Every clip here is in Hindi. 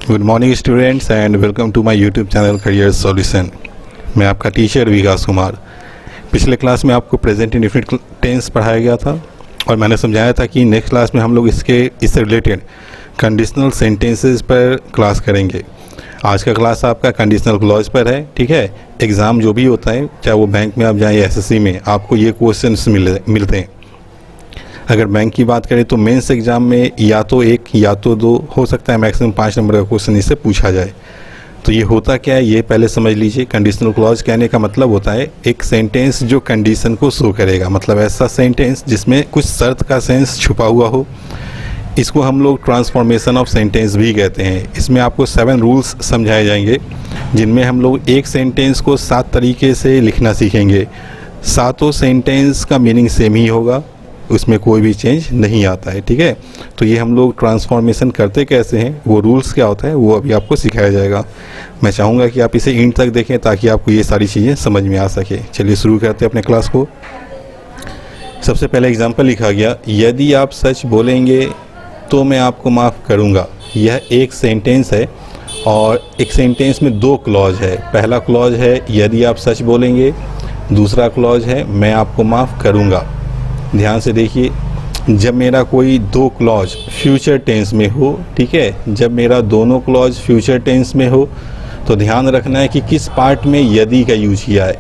Good morning students and welcome to my YouTube channel career solution. मैं आपका टीचर विकास कुमार। पिछले क्लास में आपको प्रेजेंट इंडेफिनिट टेंस पढ़ाया गया था और मैंने समझाया था कि नेक्स्ट क्लास में हम लोग इससे रिलेटेड कंडीशनल सेंटेंसेस पर क्लास करेंगे। आज का क्लास आपका कंडीशनल क्लॉज पर है। ठीक है, एग्ज़ाम जो भी होता है, चाहे वो बैंक में आप जाएँ या एसएससी में, आपको ये क्वेश्चंस मिलते हैं। अगर बैंक की बात करें तो मेंस एग्ज़ाम में या तो एक या तो दो, हो सकता है मैक्सिमम 5 नंबर का क्वेश्चन इससे पूछा जाए। तो ये होता क्या है, ये पहले समझ लीजिए। कंडीशनल क्लॉज कहने का मतलब होता है एक सेंटेंस जो कंडीशन को शो करेगा, मतलब ऐसा सेंटेंस जिसमें कुछ शर्त का सेंस छुपा हुआ हो। इसको हम लोग ट्रांसफॉर्मेशन ऑफ सेंटेंस भी कहते हैं। इसमें आपको 7 रूल्स समझाए जाएंगे, जिनमें हम लोग एक सेंटेंस को 7 तरीके से लिखना सीखेंगे। सातों सेंटेंस का मीनिंग सेम ही होगा, उसमें कोई भी चेंज नहीं आता है। ठीक है, तो ये हम लोग ट्रांसफॉर्मेशन करते कैसे हैं, वो रूल्स क्या होता है, वो अभी आपको सिखाया जाएगा। मैं चाहूँगा कि आप इसे एंड तक देखें ताकि आपको ये सारी चीज़ें समझ में आ सके। चलिए शुरू करते हैं अपने क्लास को। सबसे पहले एग्जाम्पल लिखा गया, यदि आप सच बोलेंगे तो मैं आपको माफ़ करूँगा। यह एक सेंटेंस है और एक सेंटेंस में 2 क्लॉज है। पहला क्लॉज है यदि आप सच बोलेंगे, दूसरा क्लॉज है मैं आपको माफ़ करूँगा। ध्यान से देखिए, जब मेरा कोई 2 क्लॉज फ्यूचर टेंस में हो, ठीक है, जब मेरा दोनों क्लॉज फ्यूचर टेंस में हो तो ध्यान रखना है कि किस पार्ट में यदि का यूज किया है।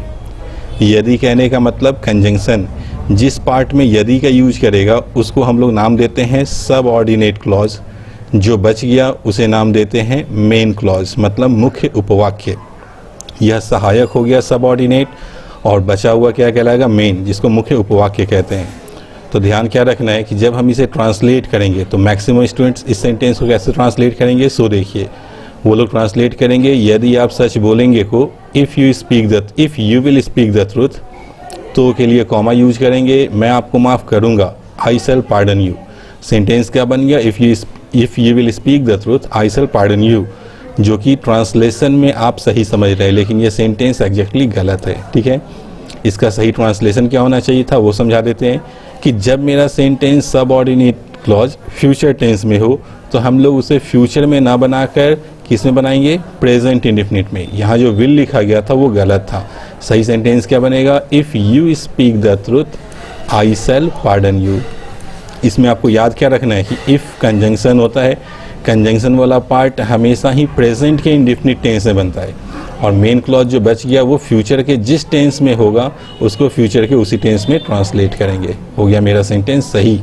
यदि कहने का मतलब कंजंक्शन। जिस पार्ट में यदि का यूज करेगा उसको हम लोग नाम देते हैं सबऑर्डिनेट क्लॉज। जो बच गया उसे नाम देते हैं मेन क्लॉज, मतलब मुख्य उपवाक्य। यह सहायक हो गया सबऑर्डिनेट, और बचा हुआ क्या कहलाएगा, मेन, जिसको मुख्य उपवाक्य कहते हैं। तो ध्यान क्या रखना है कि जब हम इसे ट्रांसलेट करेंगे तो मैक्सिमम स्टूडेंट्स इस सेंटेंस को कैसे ट्रांसलेट करेंगे, सो देखिए वो लोग ट्रांसलेट करेंगे यदि आप सच बोलेंगे को if you will speak the truth, तो के लिए कॉमा यूज करेंगे, मैं आपको माफ़ करूँगा, I shall pardon you. Sentence क्या बन गया, if you will speak the truth I shall pardon you, जो कि ट्रांसलेशन में आप सही समझ रहे हैं, लेकिन ये सेंटेंस एग्जैक्टली गलत है। ठीक है, इसका सही ट्रांसलेशन क्या होना चाहिए था वो समझा देते हैं कि जब मेरा sentence subordinate clause future tense में हो तो हम लोग उसे फ्यूचर में ना बनाकर किस में बनाएंगे, प्रेजेंट इंडेफिनिट में। यहाँ जो विल लिखा गया था वो गलत था। सही सेंटेंस क्या बनेगा, if you speak the truth I shall pardon you. इसमें आपको याद क्या रखना है कि इफ़ कंजंक्शन होता है, कंजंक्शन वाला पार्ट हमेशा ही प्रेजेंट के इंडेफिनिट टेंस में बनता है, और मेन क्लॉज जो बच गया वो फ्यूचर के जिस टेंस में होगा उसको फ्यूचर के उसी टेंस में ट्रांसलेट करेंगे। हो गया मेरा सेंटेंस सही।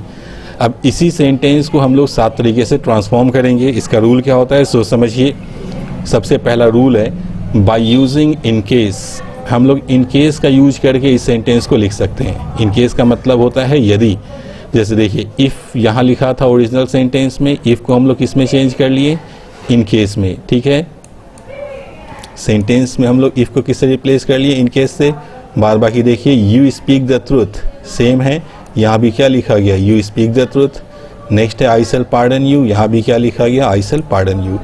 अब इसी सेंटेंस को हम लोग 7 तरीके से ट्रांसफॉर्म करेंगे। इसका रूल क्या होता है सो समझिए। सबसे पहला रूल है बाय यूजिंग इन केस। हम लोग इन केस का यूज करके इस सेंटेंस को लिख सकते हैं। इन केस का मतलब होता है यदि। जैसे देखिए, इफ़ यहाँ लिखा था ओरिजिनल सेंटेंस में, इफ़ को हम लोग किस में चेंज कर लिए, इन केस में। ठीक है, सेंटेंस में हम लोग इफ़ को किससे रिप्लेस कर लिए, इन केस से। बाद बाकी देखिए, you speak the truth same है, यहाँ भी क्या लिखा गया, you speak the truth. Next है आई शैल पार्डन यू, यहाँ भी क्या लिखा गया, आई शैल पार्डन यू।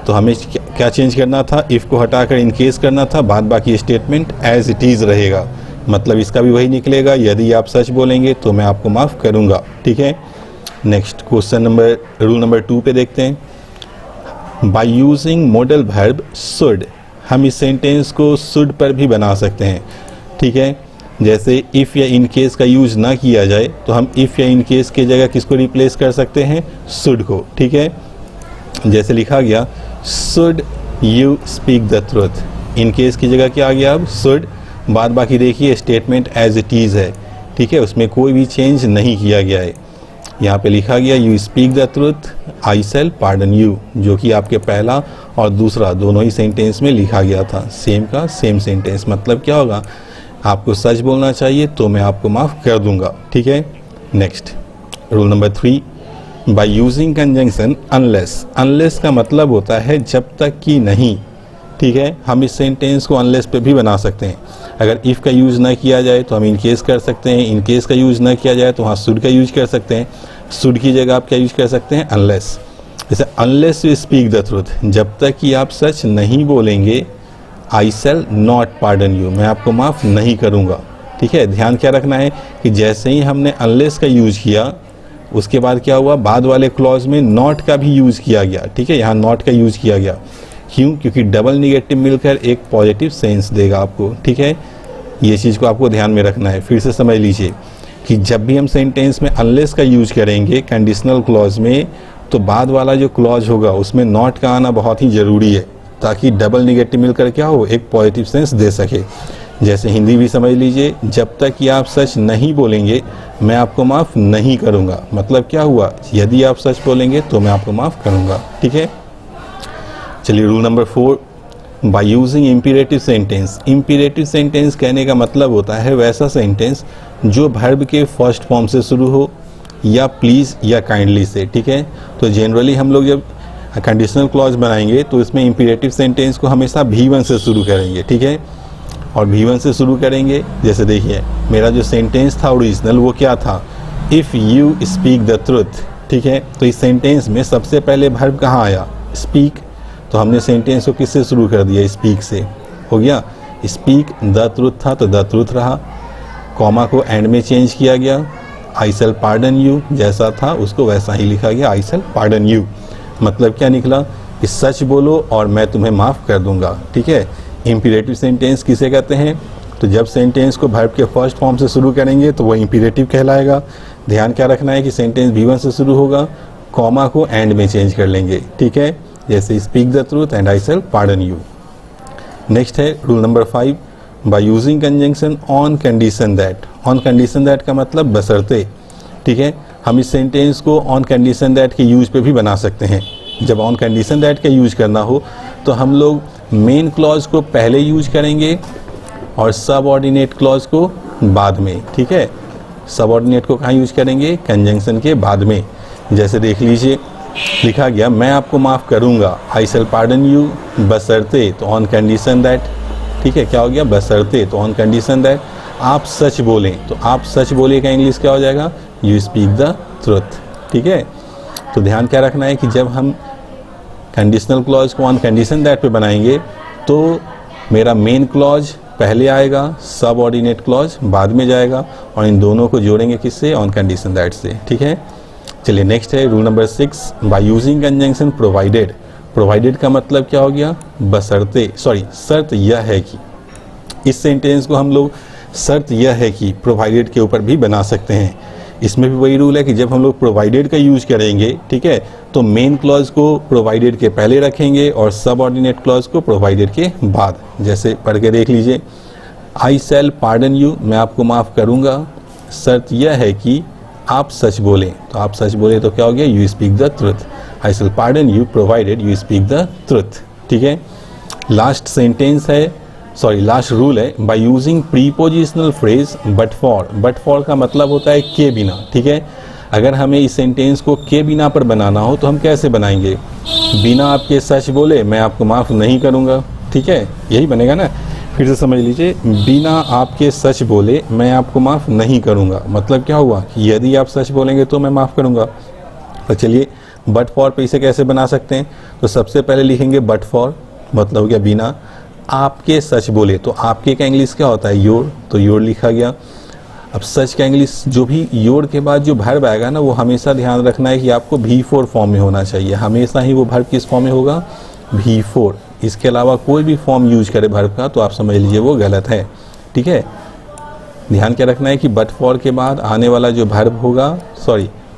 तो हमें क्या चेंज करना था, इफ़ को हटाकर इन केस करना था। बाद बाकी स्टेटमेंट एज इट इज़ रहेगा, मतलब इसका भी वही निकलेगा, यदि आप सच बोलेंगे तो मैं आपको माफ़ करूँगा। ठीक है, नेक्स्ट रूल नंबर 2 पे देखते हैं। By using modal verb should, हम इस सेंटेंस को शुड पर भी बना सकते हैं। ठीक है, जैसे इफ़ या इन केस का यूज ना किया जाए तो हम इफ़ या इन केस की जगह किसको रिप्लेस कर सकते हैं, शुड को। ठीक है, जैसे लिखा गया should you speak the truth, in case की जगह क्या आ गया, अब शुड। बाद बाकी देखिए स्टेटमेंट एज इट इज़ है। ठीक है, उसमें कोई भी चेंज नहीं किया गया है। यहाँ पे लिखा गया you speak the truth I shall pardon you, जो कि आपके पहला और दूसरा दोनों ही सेंटेंस में लिखा गया था। सेम का सेम सेंटेंस, मतलब क्या होगा, आपको सच बोलना चाहिए तो मैं आपको माफ़ कर दूंगा। ठीक है, next rule number 3, bye using conjunction unless. Unless का मतलब होता है जब तक कि नहीं। ठीक है, हम इस सेंटेंस को अनलेस पे भी बना सकते हैं। अगर इफ़ का यूज़ ना किया जाए तो हम इन केस कर सकते हैं, इन केस का यूज़ ना किया जाए तो वहाँ शुड का यूज कर सकते हैं। शुड की जगह आप क्या यूज कर सकते हैं, अनलेस। जैसे unless you speak the truth, जब तक कि आप सच नहीं बोलेंगे, आई शैल नॉट पार्डन यू, मैं आपको माफ़ नहीं करूँगा। ठीक है, ध्यान क्या रखना है कि जैसे ही हमने अनलेस का यूज किया उसके बाद क्या हुआ, बाद वाले क्लॉज में नॉट का भी यूज़ किया गया, ठीक है, यहाँ नॉट का यूज़ किया गया। क्यों? क्योंकि डबल निगेटिव मिलकर एक पॉजिटिव सेंस देगा आपको, ठीक है, ये चीज़ को आपको ध्यान में रखना है। फिर से समझ लीजिए कि जब भी हम सेंटेंस में अनलेस का यूज करेंगे कंडीशनल क्लॉज में, तो बाद वाला जो क्लॉज होगा उसमें नॉट का आना बहुत ही ज़रूरी है, ताकि डबल निगेटिव मिलकर क्या हो, एक पॉजिटिव सेंस दे सके। जैसे हिंदी भी समझ लीजिए, जब तक कि आप सच नहीं बोलेंगे मैं आपको माफ़ नहीं करूँगा। मतलब क्या हुआ, यदि आप सच बोलेंगे तो मैं आपको माफ़ करूँगा, ठीक है। चलिए rule number 4, by using imperative sentence. Imperative sentence कहने का मतलब होता है वैसा सेंटेंस जो वर्ब के फर्स्ट फॉर्म से शुरू हो या प्लीज़ या काइंडली से, ठीक है। तो जनरली हम लोग जब कंडीशनल क्लॉज बनाएंगे तो इसमें इम्पीरेटिव सेंटेंस को हमेशा V1 से शुरू करेंगे, ठीक है, और V1 से शुरू करेंगे। जैसे देखिए मेरा जो सेंटेंस था ओरिजिनल वो क्या था, if you speak the truth, ठीक है। तो इस सेंटेंस में सबसे पहले वर्ब कहाँ आया, स्पीक, तो हमने सेंटेंस को किससे शुरू कर दिया, स्पीक से, हो गया। स्पीक द ट्रुथ था तो द ट्रुथ रहा, कॉमा को एंड में चेंज किया गया, आई शैल पार्डन यू जैसा था उसको वैसा ही लिखा गया, आई शैल पार्डन यू। मतलब क्या निकला कि सच बोलो और मैं तुम्हें माफ़ कर दूंगा, ठीक है। इम्पीरेटिव सेंटेंस किसे कहते हैं, तो जब सेंटेंस को वर्ब के फर्स्ट फॉर्म से शुरू करेंगे तो वो इम्पीरेटिव कहलाएगा। ध्यान क्या रखना है कि सेंटेंस V1 से शुरू होगा, कॉमा को एंड में चेंज कर लेंगे, ठीक है, जैसे speak the truth and I shall pardon you. Next है rule number 5, by using conjunction on condition that. On condition that का मतलब बशर्ते, ठीक है। हम इस सेंटेंस को ऑन कंडीशन दैट के यूज पे भी बना सकते हैं। जब ऑन कंडीशन दैट का यूज करना हो तो हम लोग मेन क्लॉज को पहले यूज करेंगे और सबऑर्डिनेट क्लॉज को बाद में, ठीक है। सबऑर्डिनेट को कहाँ यूज करेंगे, कंजंक्शन के बाद में। जैसे देख लीजिए लिखा गया मैं आपको माफ़ करूंगा, आई शैल पार्डन यू, बशर्ते, तो ऑन कंडीशन दैट, ठीक है, क्या हो गया, बशर्ते, तो ऑन कंडीशन दैट आप सच बोलें, तो आप सच बोले का इंग्लिश क्या हो जाएगा, यू स्पीक द ट्रुथ, ठीक है। तो ध्यान क्या रखना है कि जब हम कंडीशनल क्लॉज को ऑन कंडीशन दैट पे बनाएंगे तो मेरा मेन क्लॉज पहले आएगा, सब ऑर्डिनेट क्लॉज बाद में जाएगा, और इन दोनों को जोड़ेंगे किससे, ऑन कंडीशन दैट से, ठीक है। चलिए नेक्स्ट है rule number 6, bye using conjunction provided. Provided का मतलब क्या हो गया, बशर्ते, शर्त यह है कि, इस सेंटेंस को हम लोग शर्त यह है कि प्रोवाइडेड के ऊपर भी बना सकते हैं। इसमें भी वही रूल है कि जब हम लोग प्रोवाइडेड का यूज करेंगे, ठीक है, तो मेन क्लॉज को प्रोवाइडेड के पहले रखेंगे और सब ऑर्डिनेट क्लॉज को प्रोवाइडेड के बाद। जैसे पढ़ के देख लीजिए, आई शैल पार्डन यू, मैं आपको माफ़ करूंगा, शर्त यह है कि आप सच बोलें, तो आप सच बोले तो क्या हो गया, you speak the truth, I shall pardon you provided you speak the truth, ठीक है। लास्ट सेंटेंस है, लास्ट रूल है, by using prepositional phrase but for. But for का मतलब होता है के बिना, ठीक है। अगर हमें इस सेंटेंस को के बिना पर बनाना हो तो हम कैसे बनाएंगे, बिना आपके सच बोले मैं आपको माफ़ नहीं करूँगा, ठीक है, यही बनेगा ना। फिर से समझ लीजिए, बिना आपके सच बोले मैं आपको माफ़ नहीं करूँगा, मतलब क्या हुआ कि यदि आप सच बोलेंगे तो मैं माफ़ करूँगा। तो चलिए बट फॉर पे इसे कैसे बना सकते हैं, तो सबसे पहले लिखेंगे बट फॉर, मतलब हो गया बिना आपके सच बोले, तो आपके का इंग्लिश क्या होता है, योर, तो योर लिखा गया। अब सच का इंग्लिश, जो भी योर के बाद जो वर्ब आएगा ना वो हमेशा ध्यान रखना है कि आपको V4 फॉर्म में होना चाहिए, हमेशा ही वो वर्ब किस फॉर्म में होगा, V4। इसके अलावा कोई भी फॉर्म यूज करे वर्ब का तो आप समझ लीजिए वो गलत है, ठीक है। ध्यान क्या रखना है कि बट फॉर के बाद आने वाला जो वर्ब होगा,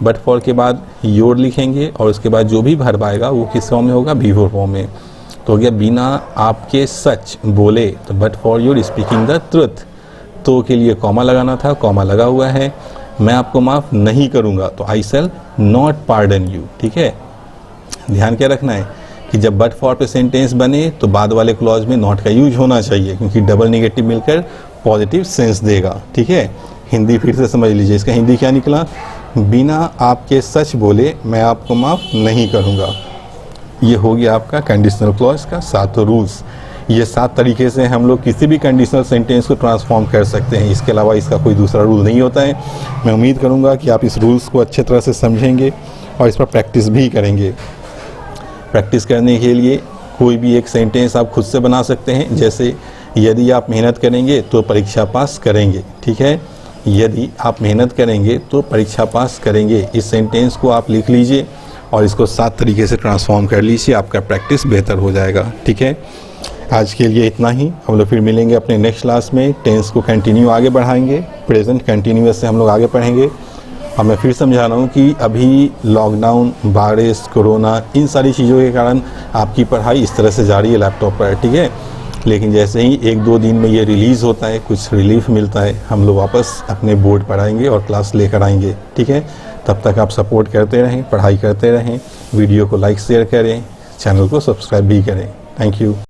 बट फॉर के बाद योर लिखेंगे और उसके बाद जो भी वर्ब आएगा वो किस फॉर्म में होगा, V4 फॉर्म में। तो हो गया बिना आपके सच बोले, तो but for your speaking the truth, तो के लिए कॉमा लगाना था, कॉमा लगा हुआ है, मैं आपको माफ़ नहीं करूँगा, तो आई शैल नॉट पार्डन यू, ठीक है। ध्यान क्या रखना है कि जब बट फॉर पे सेंटेंस बने तो बाद वाले क्लॉज में नॉट का यूज होना चाहिए, क्योंकि डबल निगेटिव मिलकर पॉजिटिव सेंस देगा, ठीक है। हिंदी फिर से समझ लीजिए, इसका हिंदी क्या निकला, बिना आपके सच बोले मैं आपको माफ़ नहीं करूँगा। ये हो गया आपका कंडीशनल क्लॉज का 7 रूल्स। ये 7 तरीके से हम लोग किसी भी कंडीशनल सेंटेंस को ट्रांसफॉर्म कर सकते हैं, इसके अलावा इसका कोई दूसरा रूल नहीं होता है। मैं उम्मीद करूँगा कि आप इस रूल्स को अच्छे तरह से समझेंगे और इस पर प्रैक्टिस भी करेंगे। प्रैक्टिस करने के लिए कोई भी एक सेंटेंस आप खुद से बना सकते हैं, जैसे यदि आप मेहनत करेंगे तो परीक्षा पास करेंगे, ठीक है। यदि आप मेहनत करेंगे तो परीक्षा पास करेंगे। इस सेंटेंस को आप लिख लीजिए और इसको 7 तरीके से ट्रांसफॉर्म कर लीजिए, आपका प्रैक्टिस बेहतर हो जाएगा। ठीक है, आज के लिए इतना ही। हम लोग फिर मिलेंगे अपने नेक्स्ट क्लास में। टेंस को कंटिन्यू आगे बढ़ाएंगे, प्रेजेंट कंटिन्यूअस से हम लोग आगे पढ़ेंगे। और मैं फिर समझा रहा हूँ कि अभी लॉकडाउन, बारिश, कोरोना, इन सारी चीज़ों के कारण आपकी पढ़ाई इस तरह से जारी है लैपटॉप पर। ठीक है, लेकिन जैसे ही 1-2 दिन में ये रिलीज़ होता है, कुछ रिलीफ मिलता है, हम लोग वापस अपने बोर्ड पर आएंगे और क्लास लेकर आएंगे। ठीक है, तब तक आप सपोर्ट करते रहें, पढ़ाई करते रहें, वीडियो को लाइक शेयर करें, चैनल को सब्सक्राइब भी करें। Thank you.